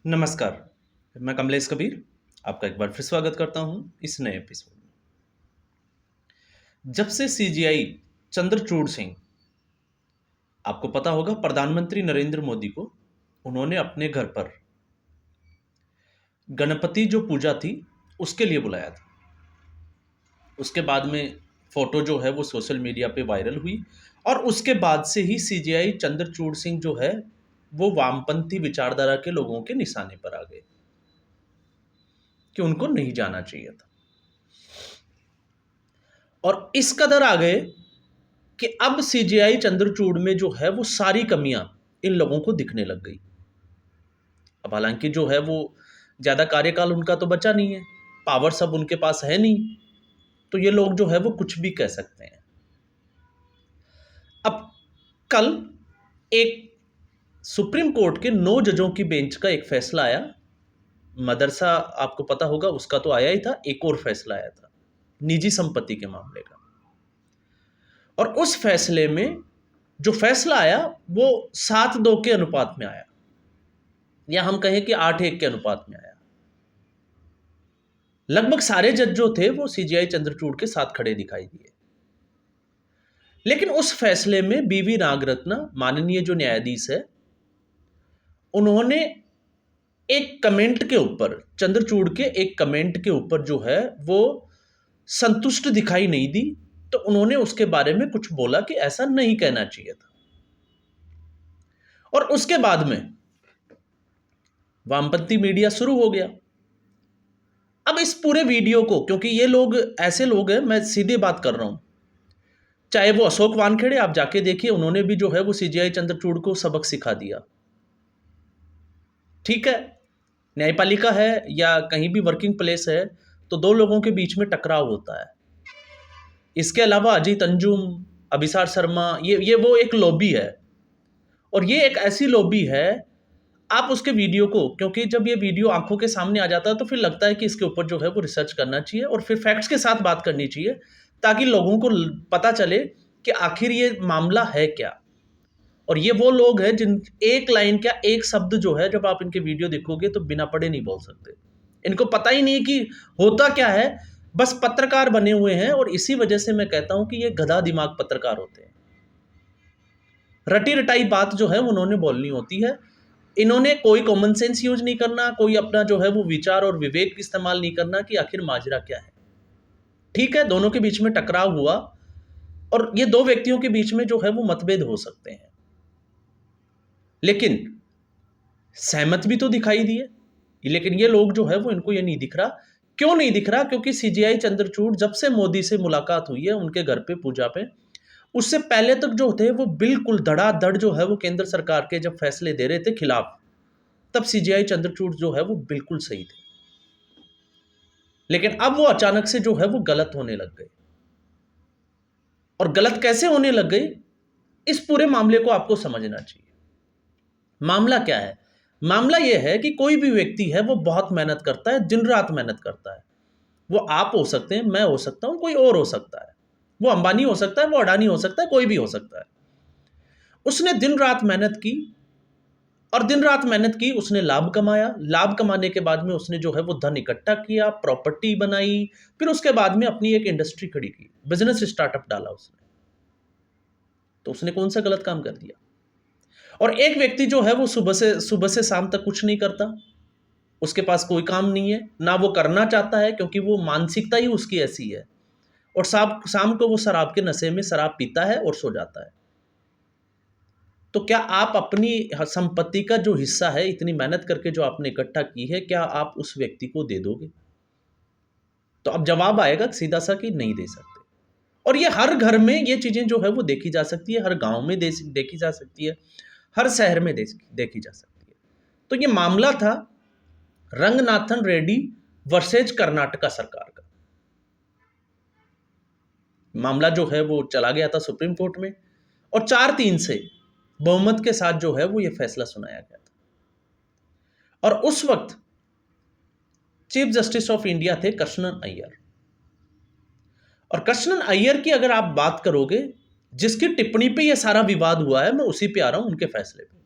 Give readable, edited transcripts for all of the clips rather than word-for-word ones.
नमस्कार, मैं कमलेश कबीर, आपका एक बार फिर स्वागत करता हूँ इस नए एपिसोड में। जब से सीजीआई चंद्रचूड़ सिंह, आपको पता होगा प्रधानमंत्री नरेंद्र मोदी को उन्होंने अपने घर पर गणपति जो पूजा थी, उसके लिए बुलाया था। उसके बाद में फ़ोटो जो है वो सोशल मीडिया पे वायरल हुई और उसके बाद से ही सीजीआई चंद्रचूड़ सिंह जो है, वो वामपंथी विचारधारा के लोगों के निशाने पर आ गए कि उनको नहीं जाना चाहिए था। और इस कदर आ गए कि अब सीजीआई चंद्रचूड़ में जो है वो सारी कमियां इन लोगों को दिखने लग गई। अब हालांकि जो है वो ज़्यादा कार्यकाल उनका तो बचा नहीं है, पावर सब उनके पास है नहीं, तो ये लोग जो है वो कुछ भी कह सकते हैं। अब कल एक सुप्रीम कोर्ट के 9 जजों की बेंच का एक फैसला आया। मदरसा आपको पता होगा, उसका तो आया ही था, एक और फैसला आया था निजी संपत्ति के मामले का। और उस फैसले में जो फैसला आया वो 7-2 के अनुपात में आया, या हम कहें कि 8-1 के अनुपात में आया। लगभग सारे जज जो थे वो सीजीआई चंद्रचूड़ के साथ खड़े दिखाई दिए। लेकिन उस फैसले में बीवी नागरत्न, माननीय जो न्यायाधीश है, उन्होंने एक कमेंट के ऊपर, चंद्रचूड़ के एक कमेंट के ऊपर जो है वो संतुष्ट दिखाई नहीं दी। तो उन्होंने उसके बारे में कुछ बोला कि ऐसा नहीं कहना चाहिए था। और उसके बाद में वामपंथी मीडिया शुरू हो गया। अब इस पूरे वीडियो को, क्योंकि ये लोग ऐसे लोग हैं, मैं सीधी बात कर रहा हूं, चाहे वो अशोक वानखेड़े, आप जाके देखिए, उन्होंने भी जो है वो सीजीआई चंद्रचूड़ को सबक सिखा दिया। ठीक है, न्यायपालिका है या कहीं भी वर्किंग प्लेस है, तो दो लोगों के बीच में टकराव होता है। इसके अलावा अजीत अंजुम, अभिसार शर्मा, ये वो एक लॉबी है। और ये एक ऐसी लॉबी है, आप उसके वीडियो को, क्योंकि जब ये वीडियो आंखों के सामने आ जाता है तो फिर लगता है कि इसके ऊपर जो है वो रिसर्च करना चाहिए और फिर फैक्ट्स के साथ बात करनी चाहिए, ताकि लोगों को पता चले कि आखिर ये मामला है क्या। और ये वो लोग हैं जिन एक लाइन क्या, एक शब्द जो है, जब आप इनके वीडियो देखोगे तो बिना पढ़े नहीं बोल सकते। इनको पता ही नहीं कि होता क्या है, बस पत्रकार बने हुए हैं। और इसी वजह से मैं कहता हूं कि ये गधा दिमाग पत्रकार होते हैं। रटी रटाई बात जो है उन्होंने बोलनी होती है। इन्होंने कोई कॉमन सेंस यूज नहीं करना, कोई अपना जो है वो विचार और विवेक इस्तेमाल नहीं करना कि आखिर माजरा क्या है। ठीक है, दोनों के बीच में टकराव हुआ और ये दो व्यक्तियों के बीच में जो है वो मतभेद हो सकते हैं, लेकिन सहमत भी तो दिखाई दिए। लेकिन ये लोग जो है वो, इनको ये नहीं दिख रहा। क्यों नहीं दिख रहा? क्योंकि सीजीआई चंद्रचूड़ जब से मोदी से मुलाकात हुई है उनके घर पे पूजा पे, उससे पहले तक जो थे वो बिल्कुल धड़ाधड़ जो है वो केंद्र सरकार के जब फैसले दे रहे थे खिलाफ, तब सीजीआई चंद्रचूड़ जो है वो बिल्कुल सही थे। लेकिन अब वो अचानक से जो है वो गलत होने लग गए। और गलत कैसे होने लग गई, इस पूरे मामले को आपको समझना चाहिए। मामला क्या है? मामला यह है कि कोई भी व्यक्ति है वो बहुत मेहनत करता है, दिन रात मेहनत करता है। वो आप हो सकते हैं, मैं हो सकता हूं, कोई और हो सकता है, वो अंबानी हो सकता है, वो अडानी हो सकता है, कोई भी हो सकता है। उसने दिन रात मेहनत की और दिन रात मेहनत की, उसने लाभ कमाया। लाभ कमाने के बाद में उसने जो है वो धन इकट्ठा किया, प्रॉपर्टी बनाई, फिर उसके बाद में अपनी एक इंडस्ट्री खड़ी की, बिजनेस स्टार्टअप डाला उसने। तो उसने कौन सा गलत काम कर दिया? और एक व्यक्ति जो है वो सुबह से शाम तक कुछ नहीं करता, उसके पास कोई काम नहीं है, ना वो करना चाहता है, क्योंकि वो मानसिकता ही उसकी ऐसी है। और शाम शाम को वो शराब के नशे में शराब पीता है और सो जाता है। तो क्या आप अपनी संपत्ति का जो हिस्सा है, इतनी मेहनत करके जो आपने इकट्ठा की है, क्या आप उस व्यक्ति को दे दोगे? तो अब जवाब आएगा सीधा सा कि नहीं दे सकते। और ये हर घर में ये चीजें जो है वो देखी जा सकती है, हर गांव में देखी जा सकती है, हर शहर में देखी जा सकती है। तो ये मामला था रंगनाथन रेड्डी वर्सेज कर्नाटका सरकार का। मामला जो है वो चला गया था सुप्रीम कोर्ट में और 4-3 से बहुमत के साथ जो है वो ये फैसला सुनाया गया था। और उस वक्त चीफ जस्टिस ऑफ इंडिया थे कृष्णन अय्यर। और कृष्णन अय्यर की अगर आप बात करोगे, जिसकी टिप्पणी पे ये सारा विवाद हुआ है, मैं उसी पे आ रहा हूं, उनके फैसले पे।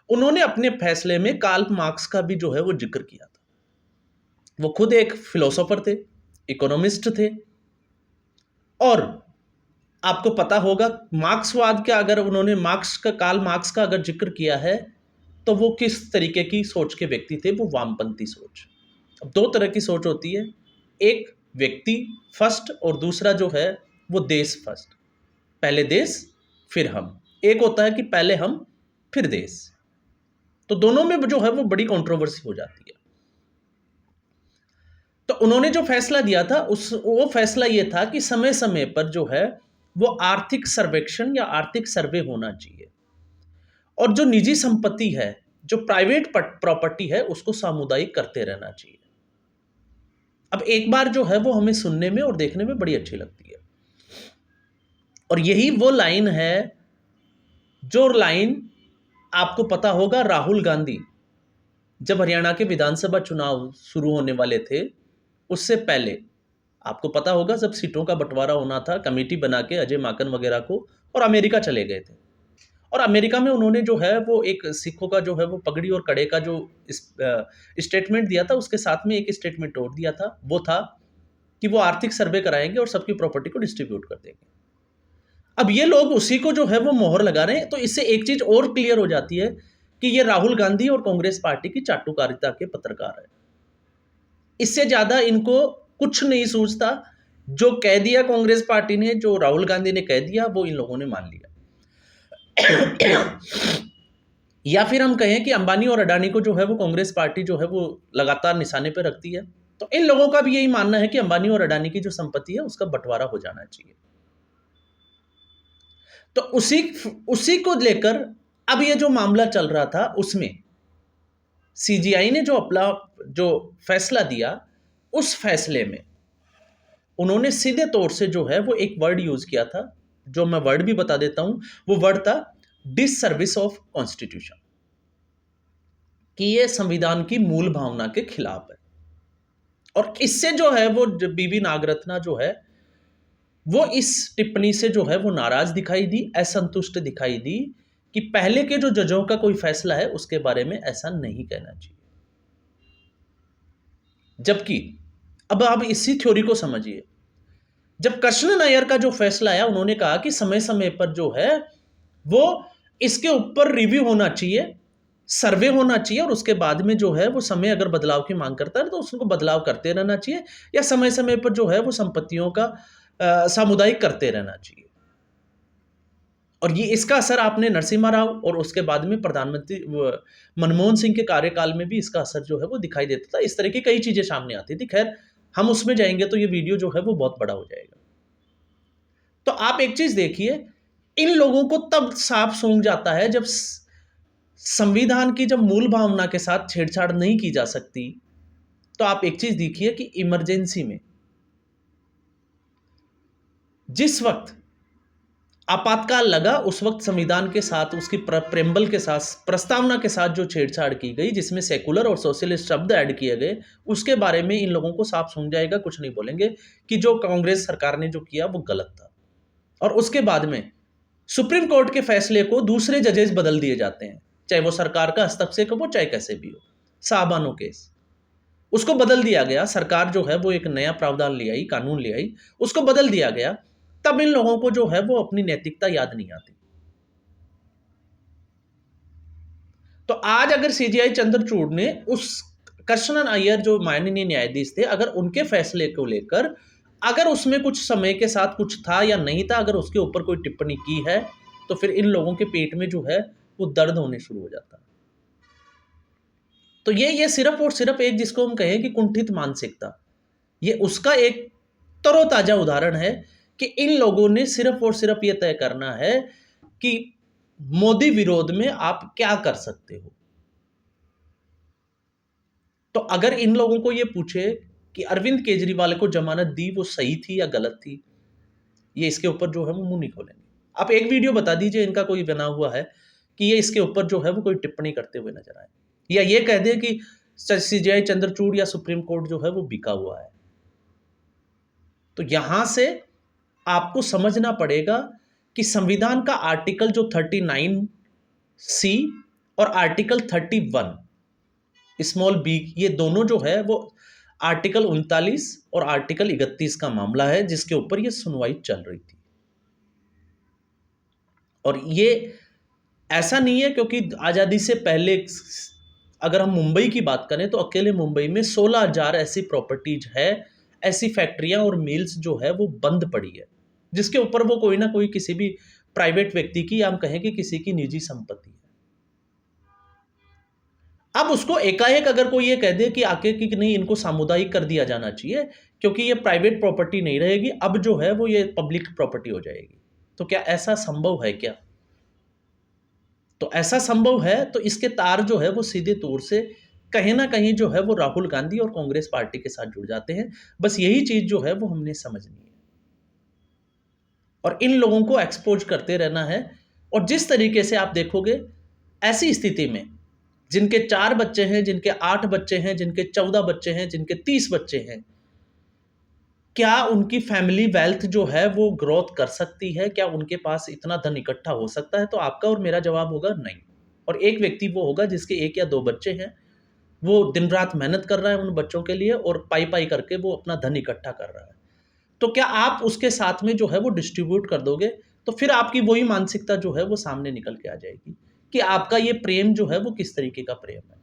उन्होंने अपने फैसले में कार्ल मार्क्स का भी जो है वो जिक्र किया था। वो खुद एक फिलोसोफर थे, इकोनॉमिस्ट थे, और आपको पता होगा मार्क्सवाद का, अगर उन्होंने कार्ल मार्क्स का अगर जिक्र किया है तो वो किस तरीके की सोच के व्यक्ति थे, वो वामपंथी सोच। अब दो तरह की सोच होती है, एक व्यक्ति फर्स्ट और दूसरा जो है वो देश फर्स्ट, पहले देश फिर हम। एक होता है कि पहले हम फिर देश। तो दोनों में जो है वो बड़ी कंट्रोवर्सी हो जाती है। तो उन्होंने जो फैसला दिया था वो फैसला ये था कि समय समय पर जो है वो आर्थिक सर्वेक्षण या आर्थिक सर्वे होना चाहिए, और जो निजी संपत्ति है, जो प्राइवेट प्रॉपर्टी है, उसको सामुदायिक करते रहना चाहिए। अब एक बार जो है वो हमें सुनने में और देखने में बड़ी अच्छी लगती है, और यही वो लाइन है जो लाइन आपको पता होगा, राहुल गांधी जब हरियाणा के विधानसभा चुनाव शुरू होने वाले थे उससे पहले, आपको पता होगा जब सीटों का बंटवारा होना था, कमेटी बना के अजय माकन वगैरह को, और अमेरिका चले गए थे। और अमेरिका में उन्होंने जो है वो एक सिखों का जो है वो पगड़ी और कड़े का जो स्टेटमेंट दिया था, उसके साथ में एक स्टेटमेंट और दिया था, वो था कि वो आर्थिक सर्वे कराएंगे और सबकी प्रॉपर्टी को डिस्ट्रीब्यूट कर देंगे। अब ये लोग उसी को जो है वो मोहर लगा रहे हैं। तो इससे एक चीज और क्लियर हो जाती है कि ये राहुल गांधी और कांग्रेस पार्टी की चाटुकारिता के पत्रकार है। इससे ज्यादा इनको कुछ नहीं सूझता। जो कह दिया कांग्रेस पार्टी ने, जो राहुल गांधी ने कह दिया, वो इन लोगों ने मान लिया। या फिर हम कहें कि अंबानी और अडानी को जो है वो कांग्रेस पार्टी जो है वो लगातार निशाने पर रखती है। तो इन लोगों का भी यही मानना है कि अंबानी और अडानी की जो संपत्ति है उसका बंटवारा हो जाना चाहिए। तो उसी को लेकर अब ये जो मामला चल रहा था, उसमें सीजीआई ने जो अपना जो फैसला दिया, उस फैसले में उन्होंने सीधे तौर से जो है वो एक वर्ड यूज किया था, जो मैं वर्ड भी बता देता हूं। वो वर्ड था डिससर्विस ऑफ कॉन्स्टिट्यूशन, कि ये संविधान की मूल भावना के खिलाफ है। और इससे जो है वो बीवी नागरत्ना जो है वो इस टिप्पणी से जो है वो नाराज दिखाई दी, असंतुष्ट दिखाई दी, कि पहले के जो जजों का कोई फैसला है उसके बारे में ऐसा नहीं कहना चाहिए। जबकि अब आप इसी थ्योरी को समझिए, जब कृष्ण नायर का जो फैसला आया, उन्होंने कहा कि समय समय पर जो है वो इसके ऊपर रिव्यू होना चाहिए, सर्वे होना चाहिए, और उसके बाद में जो है वो समय अगर बदलाव की मांग करता है तो उसको बदलाव करते रहना चाहिए, या समय समय पर जो है वो संपत्तियों का सामुदायिक करते रहना चाहिए। और ये इसका असर आपने नरसिम्हा राव और उसके बाद में प्रधानमंत्री मनमोहन सिंह के कार्यकाल में भी इसका असर जो है वो दिखाई देता था। इस तरह की कई चीजें सामने आती थी। खैर, हम उसमें जाएंगे तो ये वीडियो जो है वो बहुत बड़ा हो जाएगा। तो आप एक चीज देखिए, इन लोगों को तब साफ सूंघ जाता है जब संविधान की जब मूल भावना के साथ छेड़छाड़ नहीं की जा सकती। तो आप एक चीज देखिए कि इमरजेंसी में जिस वक्त आपातकाल लगा, उस वक्त संविधान के साथ, उसकी प्रेम्बल के साथ, प्रस्तावना के साथ जो छेड़छाड़ की गई, जिसमें सेकुलर और सोशलिस्ट शब्द ऐड किए गए, उसके बारे में इन लोगों को साफ समझ जाएगा, कुछ नहीं बोलेंगे, कि जो कांग्रेस सरकार ने जो किया वो गलत था। और उसके बाद में सुप्रीम कोर्ट के फैसले को दूसरे जजेस बदल दिए जाते हैं, चाहे वो सरकार का हस्तक्षेप हो, चाहे कैसे भी हो। साहबानो केस, उसको बदल दिया गया। सरकार जो है वो एक नया प्रावधान ले आई, कानून ले आई, उसको बदल दिया गया। तब इन लोगों को जो है वो अपनी नैतिकता याद नहीं आती। तो आज अगर सीजीआई चंद्रचूड़ ने उस कृष्णन अय्यर जो माननीय न्यायाधीश थे, अगर उनके फैसले को लेकर अगर उसमें कुछ समय के साथ कुछ था या नहीं था, अगर उसके ऊपर कोई टिप्पणी की है, तो फिर इन लोगों के पेट में जो है वो दर्द होने शुरू हो जाता है। तो ये सिर्फ और सिर्फ एक, जिसको हम कहें कि कुंठित मानसिकता, ये उसका एक तरोताजा उदाहरण है कि इन लोगों ने सिर्फ और सिर्फ ये तय करना है कि मोदी विरोध में आप क्या कर सकते हो। तो अगर इन लोगों को ये पूछे कि अरविंद केजरीवाल को जमानत दी वो सही थी या गलत थी, ये इसके ऊपर जो है वो मुंह नहीं खोलेंगे। आप एक वीडियो बता दीजिए इनका कोई बना हुआ है कि ये इसके ऊपर जो है वो कोई टिप्पणी करते हुए नजर आए, या ये कह दे कि सीजीआई चंद्रचूड़ या सुप्रीम कोर्ट जो है वो बिका हुआ है। तो यहां से आपको समझना पड़ेगा कि संविधान का आर्टिकल जो 39C और आर्टिकल 31 स्मॉल बी, ये दोनों जो है वो आर्टिकल 39 और आर्टिकल 31 का मामला है जिसके ऊपर ये सुनवाई चल रही थी। और ये ऐसा नहीं है क्योंकि आज़ादी से पहले अगर हम मुंबई की बात करें तो अकेले मुंबई में 16,000 ऐसी प्रॉपर्टीज है, ऐसी फैक्ट्रियां और मिल्स जो है वो बंद पड़ी है, जिसके ऊपर वो कोई ना कोई किसी भी प्राइवेट व्यक्ति की या हम कहें कि किसी की निजी संपत्ति है। अब उसको एकाएक अगर कोई ये कह दे कि आके कि नहीं इनको सामुदायिक कर दिया जाना चाहिए क्योंकि ये प्राइवेट प्रॉपर्टी नहीं रहेगी, अब जो है वो ये पब्लिक प्रॉपर्टी हो जाएगी, तो क्या ऐसा संभव है क्या? तो ऐसा संभव है तो इसके तार जो है वो सीधे तौर से कहीं ना कहीं जो है वो राहुल गांधी और कांग्रेस पार्टी के साथ जुड़ जाते हैं। बस यही चीज जो है वो हमने समझनी है और इन लोगों को एक्सपोज करते रहना है। और जिस तरीके से आप देखोगे ऐसी स्थिति में जिनके 4 बच्चे हैं, जिनके 8 बच्चे हैं, जिनके 14 बच्चे हैं, जिनके 30 बच्चे हैं, क्या उनकी फैमिली वेल्थ जो है वो ग्रोथ कर सकती है? क्या उनके पास इतना धन इकट्ठा हो सकता है? तो आपका और मेरा जवाब होगा नहीं। और एक व्यक्ति वो होगा जिसके 1 या 2 बच्चे हैं, वो दिन रात मेहनत कर रहा है उन बच्चों के लिए और पाई पाई करके वो अपना धन इकट्ठा कर रहा है। तो क्या आप उसके साथ में जो है वो डिस्ट्रीब्यूट कर दोगे? तो फिर आपकी वही मानसिकता जो है वो सामने निकल के आ जाएगी कि आपका ये प्रेम जो है वो किस तरीके का प्रेम है।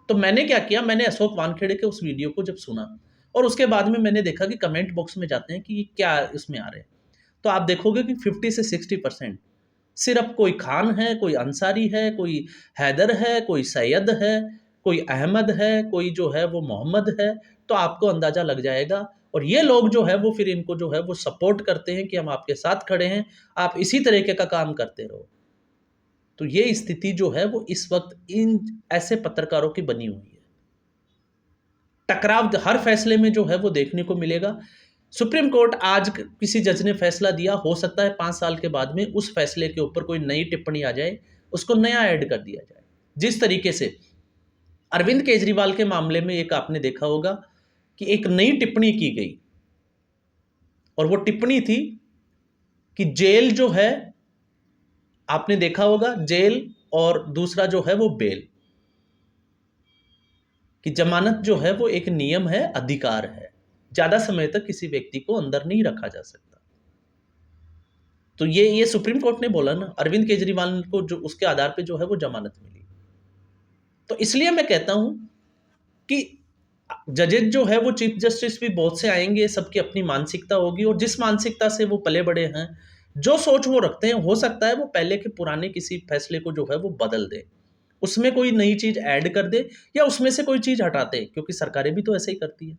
तो मैंने क्या किया, मैंने अशोक वानखेड़े के उस वीडियो को जब सुना और उसके बाद में मैंने देखा कि कमेंट बॉक्स में जाते हैं कि ये क्या इसमें आ रहे हैं, तो आप देखोगे कि 50 से 60% सिर्फ कोई खान है, कोई अंसारी है, कोई हैदर है, कोई सैयद है, कोई अहमद है, कोई जो है वो मोहम्मद है। तो आपको अंदाजा लग जाएगा और ये लोग जो है वो फिर इनको जो है वो सपोर्ट करते हैं कि हम आपके साथ खड़े हैं, आप इसी तरीके का काम करते रहो। तो ये स्थिति जो है वो इस वक्त इन ऐसे पत्रकारों की बनी हुई है। टकराव हर फैसले में जो है वो देखने को मिलेगा। सुप्रीम कोर्ट आज किसी जज ने फैसला दिया, हो सकता है 5 साल के बाद में उस फैसले के ऊपर कोई नई टिप्पणी आ जाए, उसको नया ऐड कर दिया जाए। जिस तरीके से अरविंद केजरीवाल के मामले में एक आपने देखा होगा कि एक नई टिप्पणी की गई और वो टिप्पणी थी कि जेल जो है, आपने देखा होगा जेल और दूसरा जो है वो बेल, कि जमानत जो है वो एक नियम है, अधिकार है, ज्यादा समय तक किसी व्यक्ति को अंदर नहीं रखा जा सकता। तो ये सुप्रीम कोर्ट ने बोला ना, अरविंद केजरीवाल को जो उसके आधार पे जो है वो जमानत मिली। तो इसलिए मैं कहता हूं कि जजेज जो है वो चीफ जस्टिस भी बहुत से आएंगे, सबकी अपनी मानसिकता होगी और जिस मानसिकता से वो पले बड़े हैं, जो सोच वो रखते हैं, हो सकता है वो पहले के पुराने किसी फैसले को जो है वो बदल दे, उसमें कोई नई चीज ऐड कर दे या उसमें से कोई चीज हटा दे, क्योंकि सरकारें भी तो ऐसे ही करती है।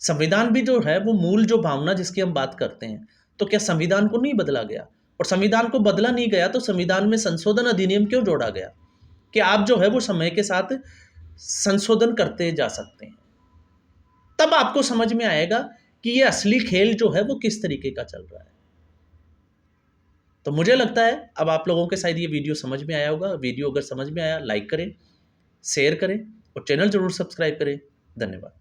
संविधान भी जो है वो मूल जो भावना जिसकी हम बात करते हैं, तो क्या संविधान को नहीं बदला गया? और संविधान को बदला नहीं गया तो संविधान में संशोधन अधिनियम क्यों जोड़ा गया कि आप जो है वो समय के साथ संशोधन करते जा सकते हैं? तब आपको समझ में आएगा कि ये असली खेल जो है वो किस तरीके का चल रहा है। तो मुझे लगता है अब आप लोगों के शायद ये वीडियो समझ में आया होगा। वीडियो अगर समझ में आया, लाइक करें, शेयर करें और चैनल जरूर सब्सक्राइब करें। धन्यवाद।